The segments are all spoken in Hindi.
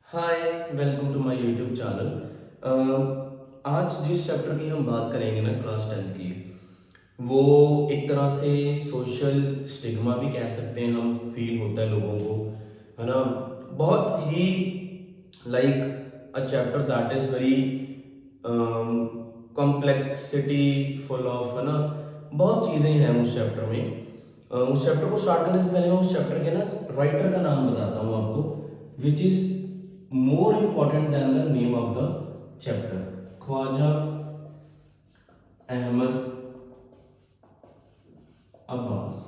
Hi, welcome to my YouTube channel. आज जिस चैप्टर की हम बात करेंगे ना क्लास 10th की, वो एक तरह से सोशल स्टिग्मा भी कह सकते हैं हम, फील होता है लोगों को, है ना। बहुत ही like a chapter that is very complexity full of, है ना। बहुत चीज़ें हैं उस चैप्टर में। उस चैप्टर को स्टार्ट करने से पहले मैं उस चैप्टर के ना राइटर का नाम बताता हूँ आपको, which is more important than the name of the chapter. Khwaja Ahmad Abbas.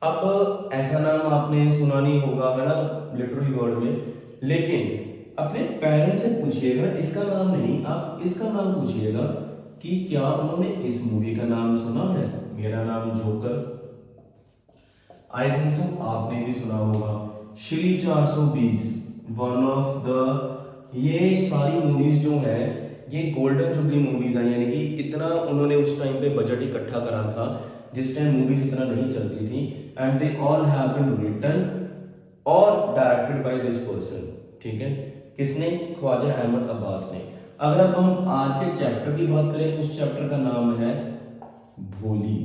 अब ऐसा नाम आपने सुना नहीं होगा, है ना, लिटररी वर्ड में, लेकिन अपने पेरेंट्स से पूछिएगा इसका नाम नहीं, आप इसका नाम पूछिएगा कि क्या उन्होंने इस मूवी का नाम सुना है, मेरा नाम जोकर। आई थिंक सो आपने भी सुना होगा। श्री 420, वन ऑफ द, ये सारी मूवीज जो है ये गोल्डन जुबली मूवीज हैं, यानी कि इतना उन्होंने उस टाइम पे बजट इकट्ठा करा था जिस टाइम मूवीज इतना नहीं चलती थी, and they all have been written और डायरेक्टेड बाय दिस पर्सन। ठीक है, किसने? ख्वाजा अहमद अब्बास ने। अगर अब हम आज के चैप्टर की बात करें, उस चैप्टर का नाम है भोली।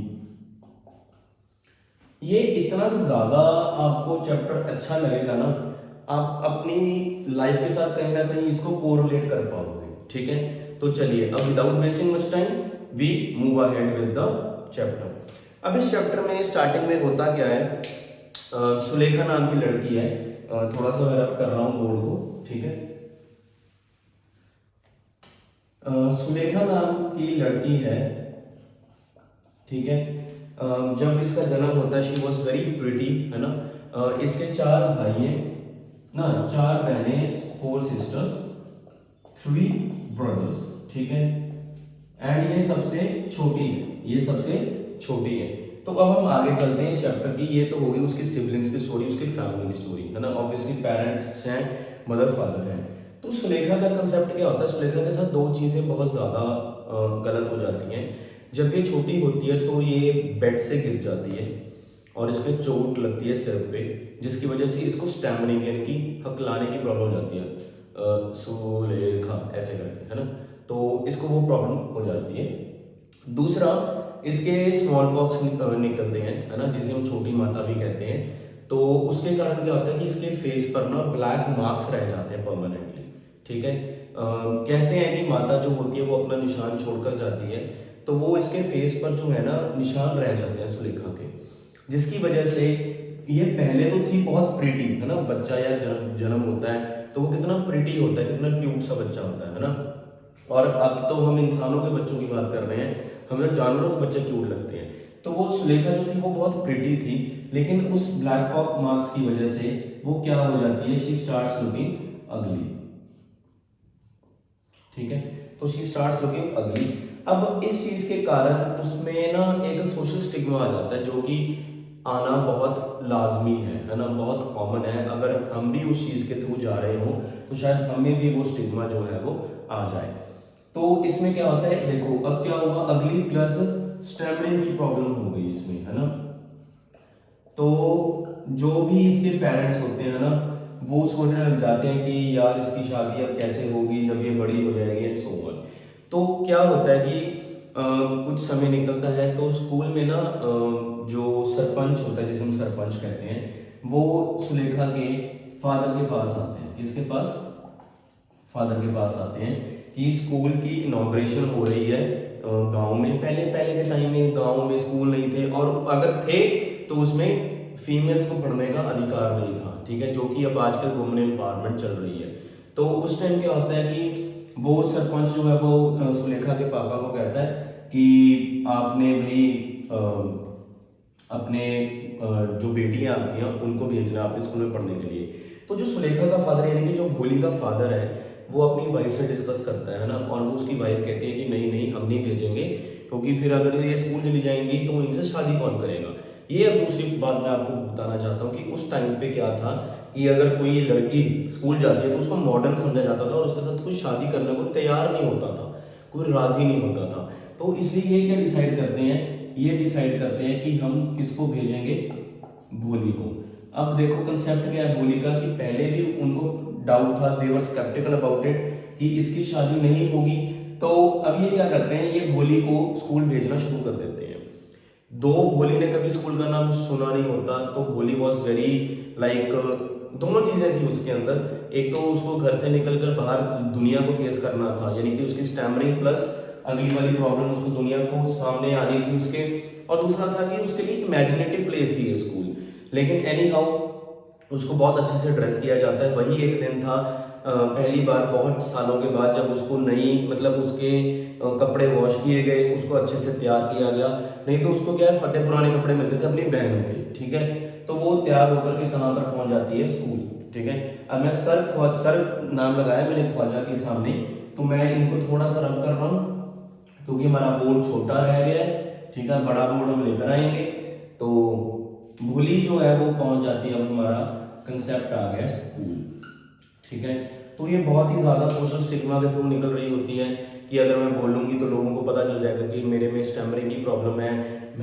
ये इतना ज्यादा आपको चैप्टर अच्छा लगेगा ना, आप अपनी लाइफ के साथ कहीं ना कहीं इसको कोरिलेट कर पाओगे। ठीक है, तो चलिए अब without wasting much time we move ahead with the chapter. अब इस चैप्टर में स्टार्टिंग में होता क्या है, सुलेखा नाम की लड़की है। थोड़ा सा मैं रब कर रहा हूँ बोर्ड को। ठीक है, सुलेखा नाम की लड़की है। ठीक है, जब इसका जन्म होता है, शी वॉज वेरी प्रिटी, है ना। इसके चार भाई हैं ना, चार बहनें, फोर सिस्टर्स, थ्री ब्रदर्स। ठीक है, एंड ये सबसे छोटी है, ये सबसे छोटी है। तो अब हम आगे चलते हैं इस चैप्टर की। ये तो होगी उसके सिबलिंग्स की स्टोरी, उसकी फैमिली की स्टोरी, है ना। ऑब्वियसली पेरेंट्स हैं, मदर फादर हैं। तो सुलेखा का कंसेप्ट क्या होता है, सुलेखा के साथ दो चीजें बहुत ज्यादा गलत हो जाती हैं। जब ये छोटी होती है तो ये बेड से गिर जाती है और इसके चोट लगती है सिर पे, जिसकी वजह से इसको स्टैमरिंग यानी कि हकलाने की प्रॉब्लम हो जाती है। सुलेखा ऐसे करके, है ना। तो इसको वो प्रॉब्लम हो जाती है। दूसरा, इसके स्मॉल पॉक्स निकलते हैं, है ना, जिसे हम छोटी माता भी कहते हैं। तो उसके कारण क्या होता है कि इसके फेस पर ना ब्लैक मार्क्स रह जाते हैं परमानेंटली। ठीक है, कहते हैं कि माता जो होती है वो अपना निशान छोड़कर जाती है, तो वो इसके फेस पर जो है ना निशान रह जाते हैं सुलेखा के, जिसकी वजह से ये पहले तो थी बहुत प्रिटी, है ना। बच्चा या जन्म जन्म होता है तो वो कितना प्रिटी होता है, कितना क्यूट सा बच्चा होता है ना। और अब तो हम इंसानों के बच्चों की बात कर रहे हैं, हमें तो जानवरों के बच्चे क्यूट लगते हैं। तो वो सुलेखा जो थी वो बहुत प्रिटी थी, लेकिन उस ब्लैक पॉक मार्क्स की वजह से वो क्या हो जाती है, शी स्टार्ट्स लुकिंग अगली। ठीक है, तो शी स्टार्ट्स लुकिंग अगली। अब इस चीज के कारण उसमें ना एक सोशल स्टिग्मा आ जाता है, जो कि आना बहुत लाजमी है ना, बहुत कॉमन है। अगर हम भी उस चीज के थ्रू जा रहे हो तो शायद हमें भी वो स्टिग्मा जो है वो आ जाए। तो इसमें क्या होता है, देखो अब क्या हुआ, अगली प्लस स्टैमरिंग की प्रॉब्लम हो गई इसमें, है ना। तो जो भी इसके पेरेंट्स होते हैं ना, वो सोचने लग जाते हैं कि यार इसकी शादी अब कैसे होगी जब ये बड़ी हो जाएगी एंड सो ऑन। तो क्या होता है कि कुछ समय निकलता है तो स्कूल में ना जो सरपंच होता है, जिसे हम सरपंच कहते हैं, वो सुलेखा के फादर के पास आते हैं। किसके पास? फादर के पास आते हैं कि स्कूल की इनॉग्रेशन हो रही है गांव में। पहले पहले के टाइम में गांव में स्कूल नहीं थे, और अगर थे तो उसमें फीमेल्स को पढ़ने का अधिकार नहीं था। ठीक है, जो कि अब आजकल वुमेन एम्पावरमेंट चल रही है। तो उस टाइम क्या होता है कि वो सरपंच जो है वो सुलेखा के पापा को कहता है कि आपने भाई अपने जो बेटियां आपकी हैं उनको भेजना अपने स्कूल में पढ़ने के लिए। तो जो सुलेखा का फादर यानी कि जो भोली का फादर है, वो अपनी वाइफ से डिस्कस करता है ना, और वो उसकी वाइफ कहती है कि नहीं नहीं हम नहीं भेजेंगे, क्योंकि फिर अगर ये स्कूल चली जाएंगी तो इनसे शादी कौन करेगा। ये अब दूसरी बात मैं आपको बताना चाहता हूँ कि उस टाइम पे क्या था कि अगर कोई लड़की स्कूल जाती है तो उसको मॉडर्न समझा जाता था और उसके साथ कोई शादी करने को तैयार नहीं होता था, कोई राजी नहीं होता था। तो इसलिए ये क्या डिसाइड करते हैं, ये डिसाइड करते हैं कि हम किसको भेजेंगे, भोली को। अब देखो कंसेप्ट क्या है भोली का, कि पहले भी उनको डाउट था, दे वर स्केप्टिकल अबाउट इट कि इसकी शादी नहीं होगी। तो अब ये क्या करते हैं, ये भोली को स्कूल भेजना शुरू कर देते हैं। दो भोली ने कभी स्कूल का नाम सुना नहीं होता, तो भोली वॉज वेरी लाइक, दोनों चीजें थी उसके अंदर। एक तो उसको घर से निकलकर बाहर दुनिया को फेस करना था, यानी कि उसकी स्टैमरिंग प्लस अगली वाली प्रॉब्लम उसको दुनिया को सामने आनी थी उसके, और दूसरा था कि उसके लिए इमेजिनेटिव प्लेस थी ये स्कूल। लेकिन एनी हाउ उसको बहुत अच्छे से ड्रेस किया जाता है। वही एक दिन था, पहली बार बहुत सालों के बाद जब उसको नई मतलब उसके कपड़े वॉश किए गए, उसको अच्छे से तैयार किया गया। नहीं तो उसको क्या है, फटे पुराने कपड़े मिलते थे अपनी बहनों के, ठीक है। तो वो तैयार होकर के कहाँ पर पहुंच जाती है, स्कूल, ठीक है। अब मैं सर नाम लगाया मैंने ख्वाजा के सामने, तो मैं इनको थोड़ा सा रब कर रहा हूँ क्योंकि हमारा बोर्ड छोटा रह गया है, ठीक है, बड़ा बोर्ड हम लेकर आएंगे। तो भूली जो है वो पहुंच जाती है, अब हमारा कंसेप्ट आ गया स्कूल, ठीक है। तो ये बहुत ही ज़्यादा सोशल स्टिग्मा के थ्रू निकल रही होती है कि अगर मैं बोलूँगी तो लोगों को पता चल जाएगा कि मेरे में स्टैमरिंग की प्रॉब्लम है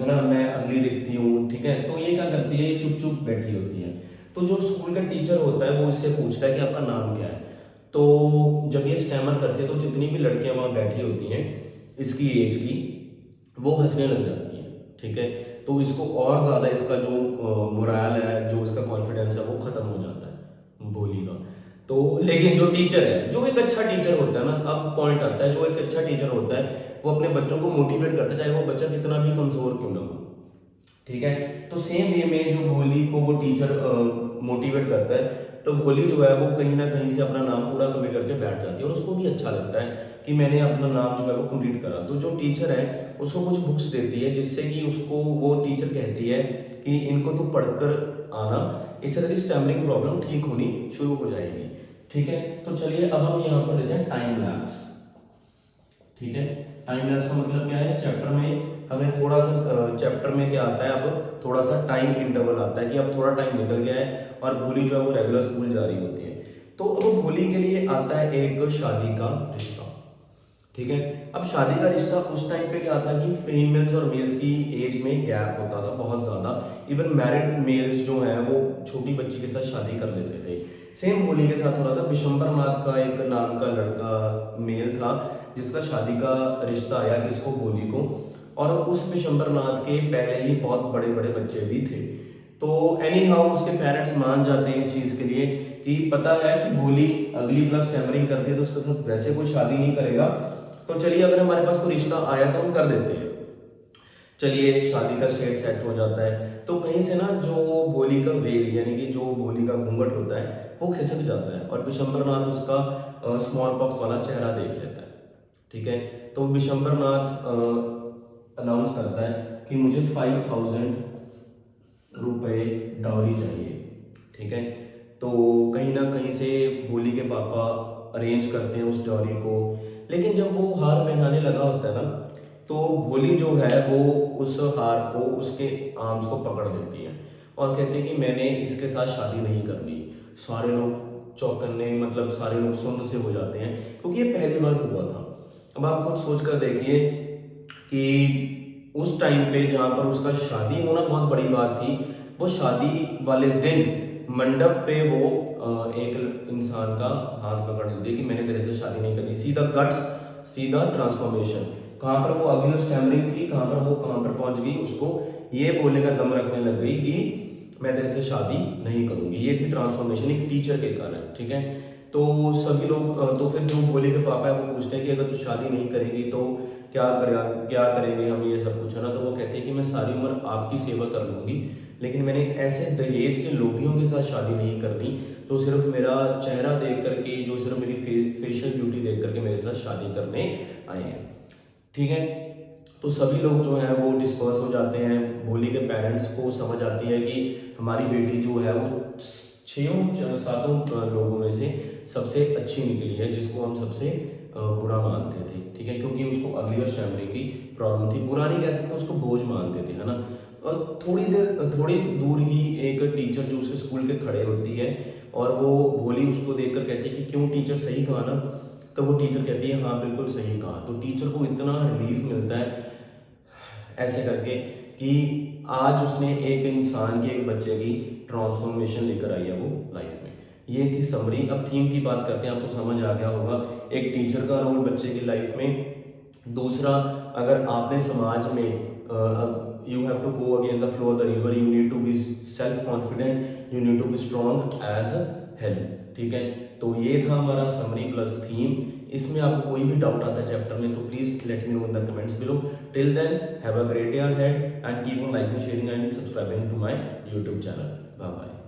ना, मैं अगली दिखती हूँ, ठीक है। तो ये क्या करती है, ये चुप चुप बैठी होती है। तो जो स्कूल का टीचर होता है वो इससे पूछता है कि आपका नाम क्या है। तो जब ये स्टैमर करती है तो जितनी भी लड़कियां वहाँ बैठी होती हैं इसकी एज की, वो हंसने लग जाती हैं, ठीक है। तो इसको और ज़्यादा इसका जो मोरल है, जो इसका कॉन्फिडेंस है, वो ख़त्म हो जाता है भोली का। तो लेकिन जो टीचर है, जो एक अच्छा टीचर होता है ना, अब पॉइंट आता है, जो एक अच्छा टीचर होता है वो अपने बच्चों को मोटिवेट करता है, चाहे वो बच्चा कितना भी कमज़ोर क्यों ना हो, ठीक है। तो सेम वे में जो भोली को वो टीचर मोटिवेट करता है, तो भोली जो है वो कहीं ना कहीं से अपना नाम पूरा कंप्लीट करके बैठ जाती है, और उसको भी अच्छा लगता है कि मैंने अपना नाम जो है वो कंप्लीट करा। तो जो टीचर है उसको कुछ बुक्स देती है, जिससे कि उसको वो टीचर कहती है कि इनको तो पढ़कर आना, इससे तेरी स्टैमरिंग प्रॉब्लम ठीक होनी शुरू हो जाएगी, ठीक है। तो चलिए अब हम यहाँ पर लेते हैं टाइम लैप्स, ठीक है। टाइम लैप्स का मतलब क्या है, चैप्टर में हमें थोड़ा सा चैप्टर में क्या आता है, अब थोड़ा सा टाइम इंटरवल आता है कि अब थोड़ा टाइम निकल गया है और भोली जो है वो रेगुलर स्कूल जा रही होती है। तो अब भोली के लिए आता है एक शादी का रिश्ता, ठीक है। अब शादी का रिश्ता उस टाइम पे क्या था कि फीमेल्स और मेल्स की एज में गैप होता था बहुत ज़्यादा। इवन मैरिड मेल्स जो हैं वो छोटी बच्ची के साथ शादी कर लेते थे। सेम भोली के साथ हो रहा था। विशंबर नाथ का एक नाम का लड़का मेल था जिसका शादी का रिश्ता आया किसको, भोली को। और उस विशंबर नाथ के पहले ही बहुत बड़े बड़े बच्चे भी थे। तो एनी हाउ उसके पेरेंट्स मान जाते हैं इस चीज़ के लिए कि पता है कि भोली अगली प्लस टैमरिंग करती है तो उसके साथ वैसे कोई शादी नहीं करेगा, तो चलिए अगर हमारे पास कोई रिश्ता आया तो हम कर देते हैं। चलिए शादी का स्टेज सेट हो जाता है, तो कहीं से ना जो भोली का वेल यानी कि जो भोली का घूंघट होता है वो खिसक जाता है, और विशंबर नाथ उसका स्मॉल पॉक्स वाला चेहरा देख लेता है, ठीक है। तो विशंबर नाथ अनाउंस करता है कि मुझे 5,000 रुपए डाउरी चाहिए, ठीक है। तो कहीं ना कहीं से भोली के पापा अरेंज करते हैं उस डाउरी को। लेकिन जब वो हार पहनाने लगा होता है ना, तो भोली जो है वो उस हार को उसके आर्म्स को पकड़ देती है और कहते हैं कि मैंने इसके साथ शादी नहीं करनी। सारे लोग चौकन्ने, मतलब सारे लोग सुन्न से हो जाते हैं क्योंकि ये पहली बार हुआ था। अब आप खुद सोच कर देखिए कि उस टाइम पे जहाँ पर उसका शादी होना बहुत बड़ी बात थी, वो शादी वाले दिन मंडप पे वो एक इंसान का हाथ पकड़ लेती है कि मैंने तेरे से शादी नहीं करनी। सीधा गट्स, सीधा ट्रांसफॉर्मेशन। कहाँ पर वो अभी स्टैमरिंग थी, कहाँ पर वो कहाँ पर पहुंच गई, उसको ये बोलने का दम रखने लग गई कि मैं तेरे से शादी नहीं करूंगी। ये थी ट्रांसफॉर्मेशन एक टीचर के कारण, ठीक है। तो सभी लोग तो फिर जो भोले के पापा है वो पूछते हैं कि अगर तू शादी नहीं करेगी तो क्या करेंगे हम, ये सब कुछ है ना। तो वो कहते हैं कि मैं सारी उम्र आपकी सेवा कर लूंगी, लेकिन मैंने ऐसे दहेज के लोभियों के साथ शादी नहीं करनी जो सिर्फ मेरा चेहरा देख करके, जो सिर्फ मेरी फेशियल ब्यूटी देख करके मेरे साथ शादी करने आए हैं, ठीक है। तो सभी लोग जो हैं वो डिस्पर्स हो जाते हैं। भोली के पेरेंट्स को समझ आती है कि हमारी बेटी जो है वो छयों सातों लोगों में से सबसे अच्छी निकली है, जिसको हम सबसे बुरा मानते थे, ठीक है, क्योंकि उसको अगली और स्टैमरिंग की प्रॉब्लम थी। बुरा नहीं कह सकते, उसको बोझ मानते थे, है ना। और थोड़ी दूर ही एक टीचर जो उसके स्कूल के खड़े होती है और वो भोली उसको देखकर कहती है कि क्यों टीचर, सही कहा ना। तो वो टीचर कहती है हाँ बिल्कुल सही कहा। तो टीचर को इतना रिलीफ मिलता है ऐसे करके कि आज उसने एक इंसान के, एक बच्चे की ट्रांसफॉर्मेशन लेकर आई है वो लाइफ में। ये थी समरी। अब थीम की बात करते हैं, आपको समझ आ गया होगा एक टीचर का रोल बच्चे की लाइफ में। दूसरा, अगर आपने समाज में you have to go against the flow of the river, you need to be self confident, you need to be strong as help. ठीक है, तो ये था हमारा समरी प्लस थीम। इसमें आपको कोई भी डाउट आता है चैप्टर में तो please let me know in the comments below. Till then have a great day ahead and keep on liking, sharing and subscribing to my YouTube channel. Bye bye.